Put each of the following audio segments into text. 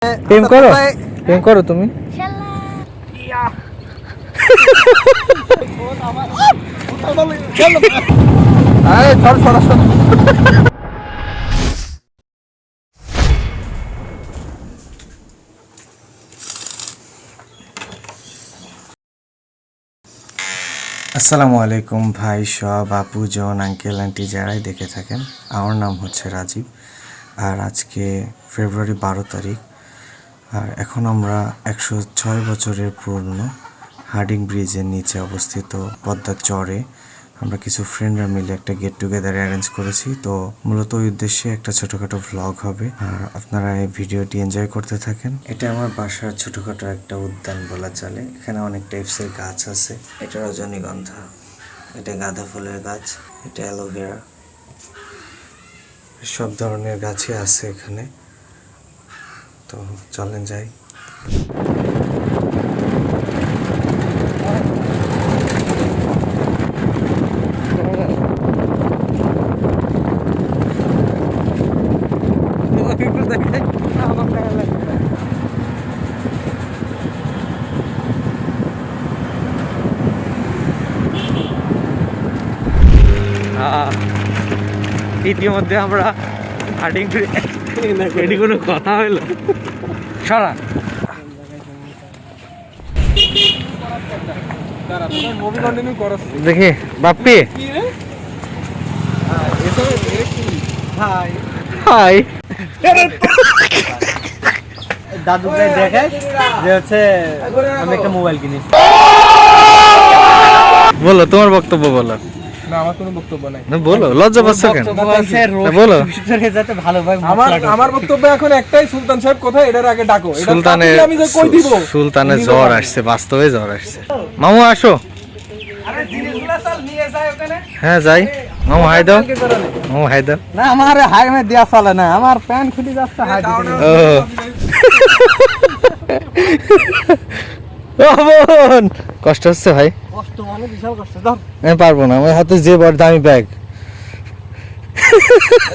প্রেম করো, প্রেম করো তুমি। আসসালামু আলাইকুম ভাই সব, আপু জন, আঙ্কেল আন্টি যারাই দেখে থাকেন। আমার নাম হচ্ছে রাজীব, আর আজকে ফেব্রুয়ারি 12 তারিখ। আর এখন আমরা 106 বছরের পুরনো হার্ডিং ব্রিজের নিচে অবস্থিত পদ্মার চরে আমরা কিছু ফ্রেন্ডরা মিলে একটা গেট টুগেদার অ্যারেঞ্জ করেছি। তো মূলত ওই উদ্দেশ্যে একটা ছোটোখাটো ভ্লগ হবে, আর আপনারা এই ভিডিওটি এনজয় করতে থাকেন। এটা আমার বাসার ছোটোখাটো একটা উদ্যান বলা চলে। এখানে অনেক টাইপসের গাছ আছে। এটা রজনীগন্ধা, এটা গাঁদা ফুলের গাছ, এটা অ্যালোভেরা, সব ধরনের গাছই আছে এখানে। তো চলেন যাই। ইতিমধ্যে আমরা হার্ডিং এটি কোনো কথা হইলো সারা দেখি বাপ্পি হাই দাদুকে দেখে যে হচ্ছে আমি একটা মোবাইল কিনেছি। বলো তোমার বক্তব্য বলো। না, আমার কোনো বক্তব্য নাই। না বলো, লজ্জা পাচ্ছ কেন? বলো। আমার বক্তব্য এখন একটাই, সুলতান সাহেব কোথায়? এটার আগে ডাকো। সুলতানের জ্বর আসছে, বাস্তবে জ্বর আসছে। মামু আসো। হ্যাঁ যাই। মামু হাই দাও, মামু হাই দাও। না আমার হাই মে দেয়া চলে না, আমার প্যান্ট খুলে যাচ্ছে হাই দিতে। বোন কষ্ট হচ্ছে ভাই? কষ্ট মানে বিশাল কষ্ট। ধর আমি পারবো না, আমার হাতে যে বড় দামি ব্যাগ।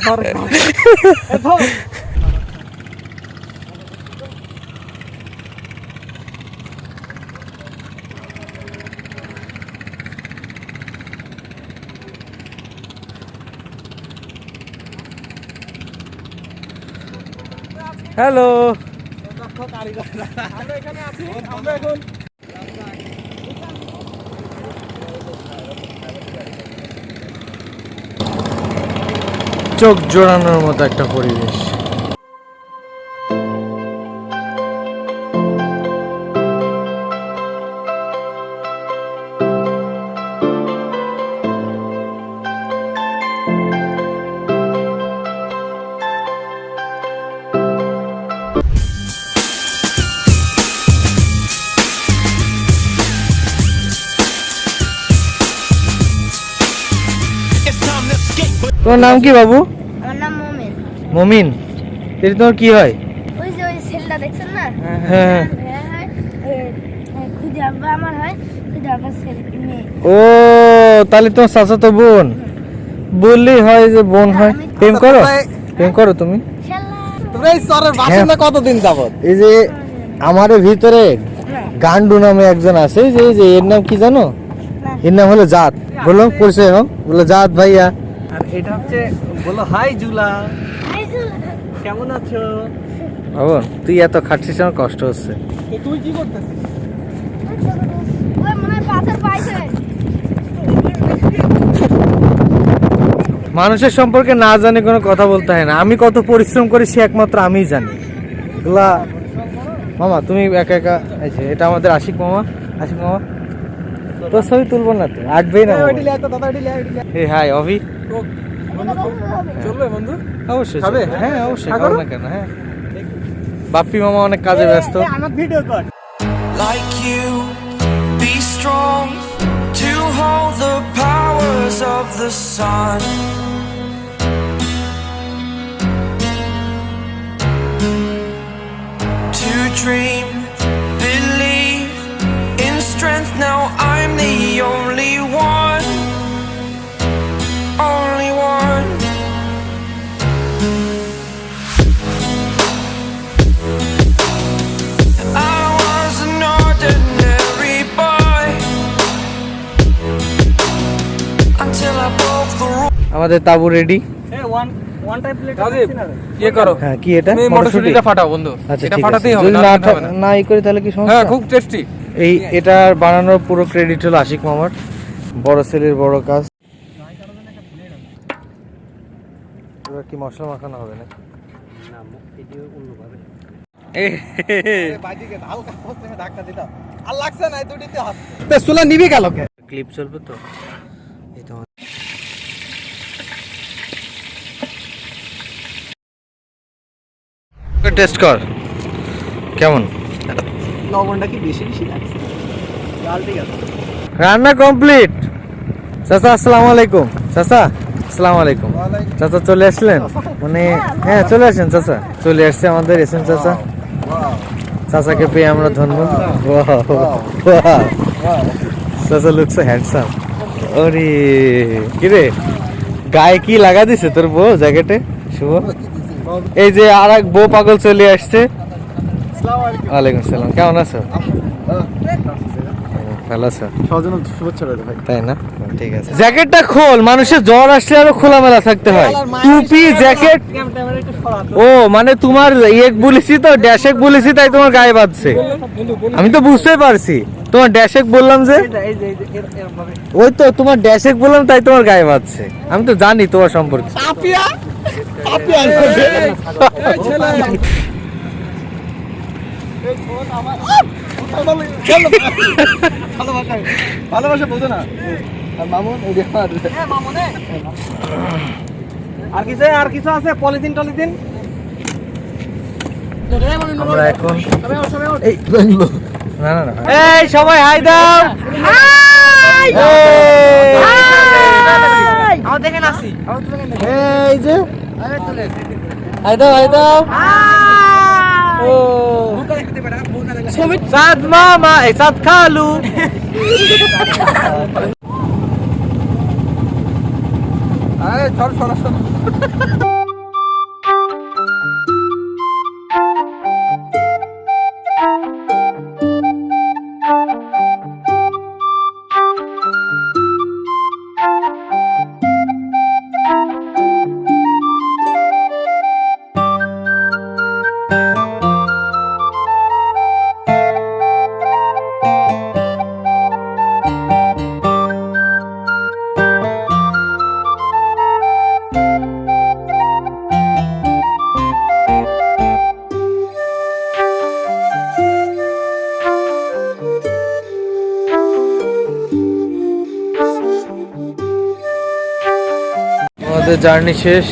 ধর ধর। হ্যালো। আমরা এখানে আছি, আমরা এখন চোখ জোড়ানোর মতো একটা পরিবেশ। তোমার নাম কি বাবু? আমার নাম মোমেন। মমিন। এটা তোমার কি হয়? ওই যে ওই ছেলেটা দেখছেন না? হ্যাঁ। খুদি আব্বা আমার হয়, খুদি আব্বা ছেলে মেয়ে। ও তাহলে তোমার চাচাতো বোন। বললেই হয় যে বোন হয়। প্রেম করো, প্রেম করো তুমি। তোমরা এই চরের বাসিন্দা কতদিন যাবত? এই যে আমার ভিতরে গান্ডু নামে একজন আছে, এই যে এর নাম কি জানো? এর নাম হলো জাত। বলো পরিচয় হোক, বলো জাত ভাইয়া। আর এটা হচ্ছে বলো হাই জুলা, কেমন আছো? বাবন তুই এত খাটছিস, আমার কষ্ট হচ্ছে। তুই কি করতেছিস? ওই মনে হয় পাথর পাইছে। মানুষের সম্পর্কে না জানি কোনো কথা বলতে হয় না। আমি কত পরিশ্রম করি সে একমাত্র আমিই জানি। এগুলা মামা তুমি একা একা। এই যে এটা আমাদের আশিক মামা। আশিক মামা তোর ছবি তুলবো না তো, আটবেই না। এই হাই অভি। চলবে বন্ধু? অবশ্যই খাবে? চলবে। হ্যাঁ অবশ্যই, খাবো খাবো না? না কেন? হ্যাঁ বাপ্পি মামা অনেক কাজে ব্যস্ত। আমার ভিডিও কর। Like you, be strong to hold the powers of the sun. To dream, believe in strength. Now I'm the only one, only one. আমাদের তাবু ready. One time plate Rajiv, ইয়ে করো, হ্যাঁ কি এটা? তুমি মটরশুঁটিটা ফাটাও বন্ধু। আচ্ছা এটা ঠিক আছে, ফাটাতেই হবে, যদি না না হলে হবে না। না ই করে তাহলে কি হ্যাঁ সমস্যা? খুব টেস্টি। এই এটার বানানোর পুরো ক্রেডিট হলো আশিক মামার, বড় ছেলের বড় কাজ। এবার কি মশলা মাখানো হবে না? চুলা নিবি কালকে। ক্লিপ চলবে তো? এই তো টেস্ট কর কেমন। লবণটা কি বেশি বেশি লাগছে? ডাল ঠিক আছে। রান্না কমপ্লিট। চাচা আসসালামু আলাইকুম। চাচা আসসালামু আলাইকুম। চাচা চলে আসলেন? মানে হ্যাঁ চলে আসেন চাচা। চলে আসছে আমাদের এসএম চাচা। চাচাকে পেয়ে আমরা ধন্য। চাচা লুকস হ্যান্ডসাম। ওরে কিরে গায়ে কি লাগা দিছে তোর বউ জ্যাকেটে? শুভ এই যে আর এক বউ পাগল চলে আসছে। ওয়ালাইকুম সালাম, কেমন আছো? ভালো আছো? তাই না? ঠিক আছে। জ্যাকেটটা খোল, মানুষের জ্বর আসলে আরো খোলামেলা থাকতে হয়। টুপি জ্যাকেট। ও মানে তোমার এক বলেছি তো ড্যাশেক বলেছি তাই তোমার গায়ে বাঁধছে। আমি তো বুঝতেই পারছি তোমার ড্যাশেক বললাম যে, ওই তো তোমার ড্যাশেক বললাম তাই তোমার গায়ে বাঁধছে। আমি তো জানি তোমার সম্পর্কে। ভালোবাসা বোঝো না। আর মামুন আর কিছু আছে পলিথিন টলিথিন। আমরা এখন এই না না না এই সবাই হাই দাও। হাই আও দেখেন আসি। এই যে হাই দাও হাই দাও। ও সাদ মামা এই সাদ খালু। আরে চল সরাসরি। আমাদের জার্নি শেষ।